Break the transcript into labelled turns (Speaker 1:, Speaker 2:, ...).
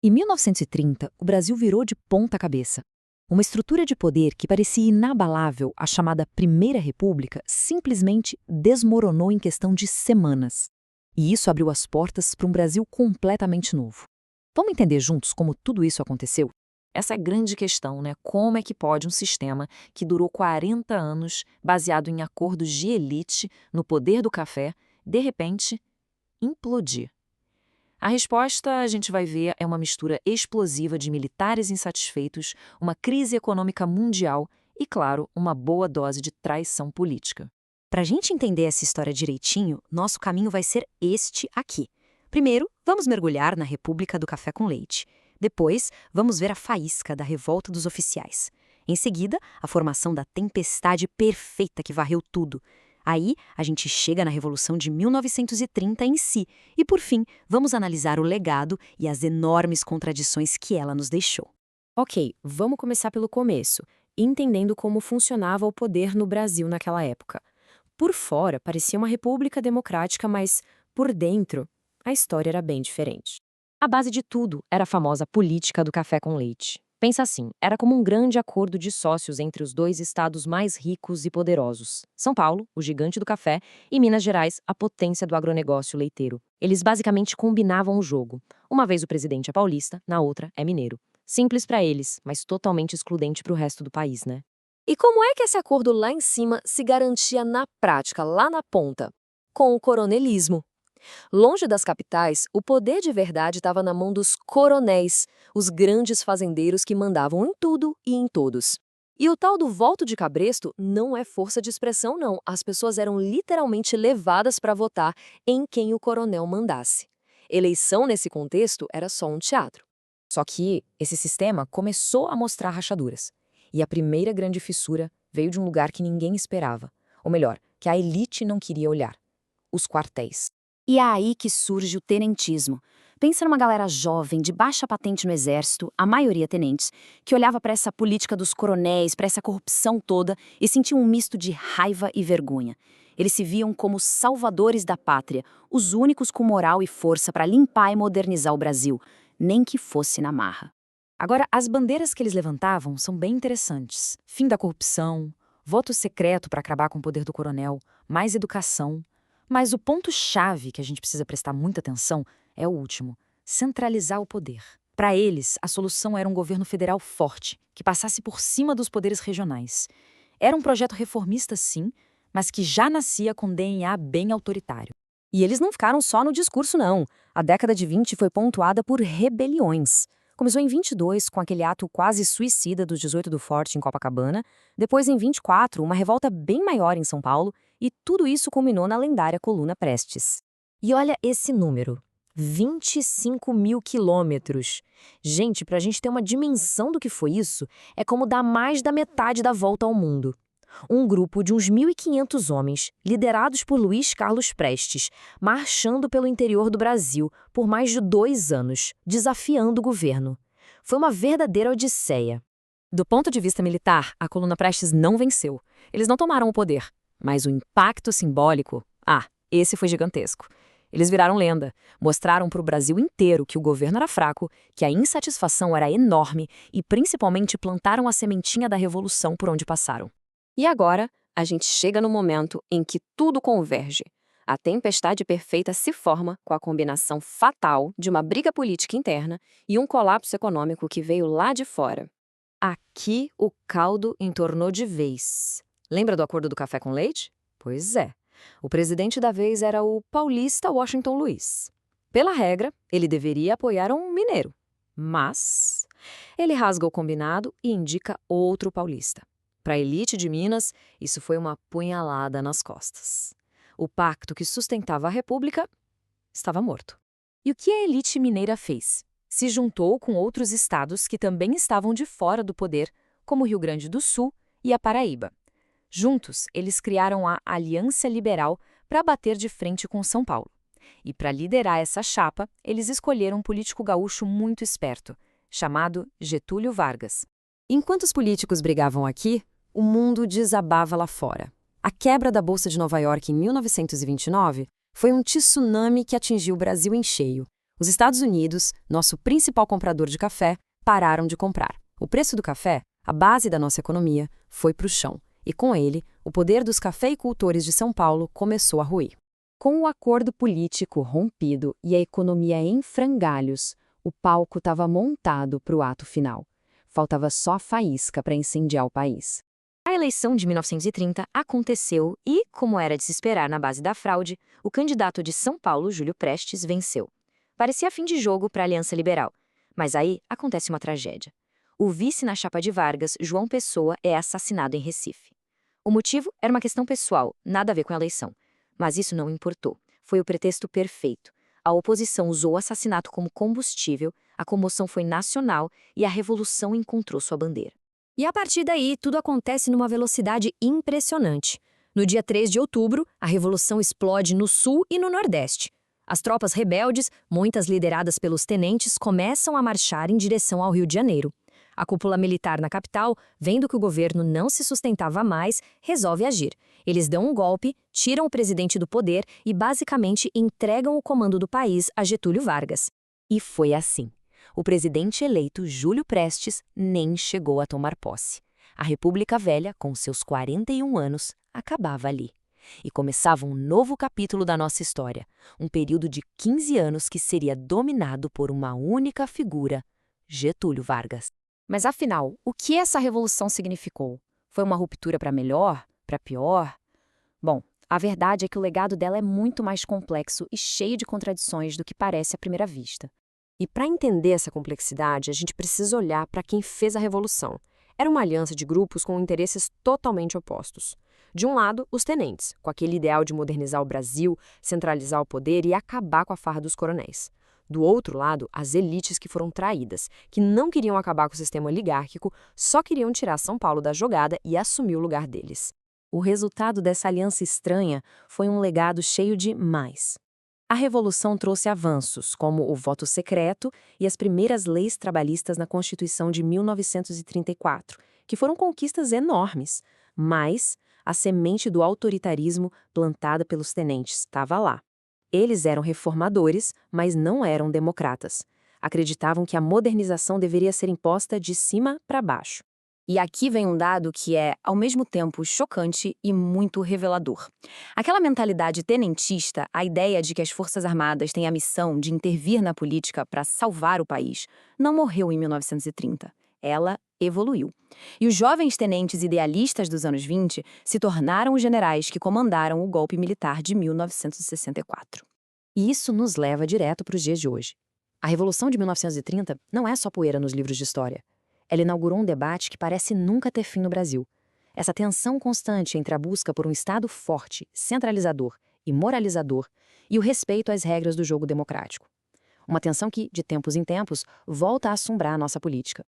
Speaker 1: Em 1930, o Brasil virou de ponta cabeça. Uma estrutura de poder que parecia inabalável, a chamada Primeira República, simplesmente desmoronou em questão de semanas. E isso abriu as portas para um Brasil completamente novo. Vamos entender juntos como tudo isso aconteceu? Essa é a grande questão, né? Como é que pode um sistema que durou 40 anos, baseado em acordos de elite, no poder do café, de repente, implodir? A resposta, a gente vai ver, é uma mistura explosiva de militares insatisfeitos, uma crise econômica mundial e, claro, uma boa dose de traição política.
Speaker 2: Para a gente entender essa história direitinho, nosso caminho vai ser este aqui. Primeiro, vamos mergulhar na República do Café com Leite. Depois, vamos ver a faísca da revolta dos oficiais. Em seguida, a formação da tempestade perfeita que varreu tudo. Aí, a gente chega na Revolução de 1930 em si. E, por fim, vamos analisar o legado e as enormes contradições que ela nos deixou.
Speaker 3: Ok, vamos começar pelo começo, entendendo como funcionava o poder no Brasil naquela época. Por fora, parecia uma república democrática, mas, por dentro, a história era bem diferente. A base de tudo era a famosa política do café com leite. Pensa assim, era como um grande acordo de sócios entre os dois estados mais ricos e poderosos. São Paulo, o gigante do café, e Minas Gerais, a potência do agronegócio leiteiro. Eles basicamente combinavam o jogo. Uma vez o presidente é paulista, na outra é mineiro. Simples para eles, mas totalmente excludente para o resto do país, né?
Speaker 4: E como é que esse acordo lá em cima se garantia na prática, lá na ponta? Com o coronelismo. Longe das capitais, o poder de verdade estava na mão dos coronéis, os grandes fazendeiros que mandavam em tudo e em todos. E o tal do voto de cabresto não é força de expressão, não. As pessoas eram literalmente levadas para votar em quem o coronel mandasse. Eleição, nesse contexto, era só um teatro.
Speaker 3: Só que esse sistema começou a mostrar rachaduras. E a primeira grande fissura veio de um lugar que ninguém esperava. Ou melhor, que a elite não queria olhar. Os quartéis.
Speaker 2: E é aí que surge o tenentismo. Pensa numa galera jovem, de baixa patente no exército, a maioria tenentes, que olhava para essa política dos coronéis, para essa corrupção toda e sentia um misto de raiva e vergonha. Eles se viam como salvadores da pátria, os únicos com moral e força para limpar e modernizar o Brasil, nem que fosse na marra.
Speaker 1: Agora, as bandeiras que eles levantavam são bem interessantes. Fim da corrupção, voto secreto para acabar com o poder do coronel, mais educação. Mas o ponto-chave que a gente precisa prestar muita atenção é o último: centralizar o poder. Para eles, a solução era um governo federal forte, que passasse por cima dos poderes regionais. Era um projeto reformista, sim, mas que já nascia com DNA bem autoritário.
Speaker 3: E eles não ficaram só no discurso, não. A década de 20 foi pontuada por rebeliões. Começou em 22, com aquele ato quase suicida dos 18 do Forte em Copacabana. Depois, em 24, uma revolta bem maior em São Paulo. E tudo isso culminou na lendária Coluna Prestes. E olha esse número. 25 mil quilômetros. Gente, para a gente ter uma dimensão do que foi isso, é como dar mais da metade da volta ao mundo. Um grupo de uns 1.500 homens, liderados por Luiz Carlos Prestes, marchando pelo interior do Brasil por mais de 2 anos, desafiando o governo. Foi uma verdadeira odisseia.
Speaker 1: Do ponto de vista militar, a Coluna Prestes não venceu. Eles não tomaram o poder, mas o impacto simbólico, esse foi gigantesco. Eles viraram lenda, mostraram para o Brasil inteiro que o governo era fraco, que a insatisfação era enorme e principalmente plantaram a sementinha da revolução por onde passaram.
Speaker 4: E agora, a gente chega no momento em que tudo converge. A tempestade perfeita se forma com a combinação fatal de uma briga política interna e um colapso econômico que veio lá de fora.
Speaker 1: Aqui o caldo entornou de vez. Lembra do acordo do café com leite? Pois é. O presidente da vez era o paulista Washington Luiz. Pela regra, ele deveria apoiar um mineiro. Mas ele rasga o combinado e indica outro paulista. Para a elite de Minas, isso foi uma punhalada nas costas. O pacto que sustentava a República estava morto. E o que a elite mineira fez? Se juntou com outros estados que também estavam de fora do poder, como o Rio Grande do Sul e a Paraíba. Juntos, eles criaram a Aliança Liberal para bater de frente com São Paulo. E para liderar essa chapa, eles escolheram um político gaúcho muito esperto, chamado Getúlio Vargas. Enquanto os políticos brigavam aqui, o mundo desabava lá fora. A quebra da Bolsa de Nova York em 1929 foi um tsunami que atingiu o Brasil em cheio.
Speaker 3: Os Estados Unidos, nosso principal comprador de café, pararam de comprar. O preço do café, a base da nossa economia, foi para o chão. E com ele, o poder dos cafeicultores de São Paulo começou a ruir.
Speaker 2: Com o acordo político rompido e a economia em frangalhos, o palco estava montado para o ato final. Faltava só a faísca para incendiar o país.
Speaker 3: A eleição de 1930 aconteceu e, como era de se esperar na base da fraude, o candidato de São Paulo, Júlio Prestes, venceu. Parecia fim de jogo para a Aliança Liberal. Mas aí acontece uma tragédia. O vice na chapa de Vargas, João Pessoa, é assassinado em Recife. O motivo era uma questão pessoal, nada a ver com a eleição. Mas isso não importou. Foi o pretexto perfeito. A oposição usou o assassinato como combustível, a comoção foi nacional e a revolução encontrou sua bandeira.
Speaker 4: E a partir daí, tudo acontece numa velocidade impressionante. No dia 3 de outubro, a revolução explode no sul e no nordeste. As tropas rebeldes, muitas lideradas pelos tenentes, começam a marchar em direção ao Rio de Janeiro. A cúpula militar na capital, vendo que o governo não se sustentava mais, resolve agir. Eles dão um golpe, tiram o presidente do poder e basicamente entregam o comando do país a Getúlio Vargas.
Speaker 3: E foi assim. O presidente eleito Júlio Prestes nem chegou a tomar posse. A República Velha, com seus 41 anos, acabava ali. E começava um novo capítulo da nossa história, um período de 15 anos que seria dominado por uma única figura, Getúlio Vargas.
Speaker 2: Mas afinal, o que essa revolução significou? Foi uma ruptura para melhor? Para pior? Bom, a verdade é que o legado dela é muito mais complexo e cheio de contradições do que parece à primeira vista.
Speaker 5: E para entender essa complexidade, a gente precisa olhar para quem fez a revolução. Era uma aliança de grupos com interesses totalmente opostos. De um lado, os tenentes, com aquele ideal de modernizar o Brasil, centralizar o poder e acabar com a farra dos coronéis. Do outro lado, as elites que foram traídas, que não queriam acabar com o sistema oligárquico, só queriam tirar São Paulo da jogada e assumir o lugar deles.
Speaker 2: O resultado dessa aliança estranha foi um legado cheio de mais. A Revolução trouxe avanços, como o voto secreto e as primeiras leis trabalhistas na Constituição de 1934, que foram conquistas enormes. Mas a semente do autoritarismo plantada pelos tenentes estava lá. Eles eram reformadores, mas não eram democratas. Acreditavam que a modernização deveria ser imposta de cima para baixo.
Speaker 3: E aqui vem um dado que é, ao mesmo tempo, chocante e muito revelador. Aquela mentalidade tenentista, a ideia de que as Forças Armadas têm a missão de intervir na política para salvar o país, não morreu em 1930. Ela evoluiu. E os jovens tenentes idealistas dos anos 20 se tornaram os generais que comandaram o golpe militar de 1964.
Speaker 2: E isso nos leva direto para os dias de hoje. A Revolução de 1930 não é só poeira nos livros de história. Ela inaugurou um debate que parece nunca ter fim no Brasil. Essa tensão constante entre a busca por um Estado forte, centralizador e moralizador e o respeito às regras do jogo democrático. Uma tensão que, de tempos em tempos, volta a assombrar a nossa política.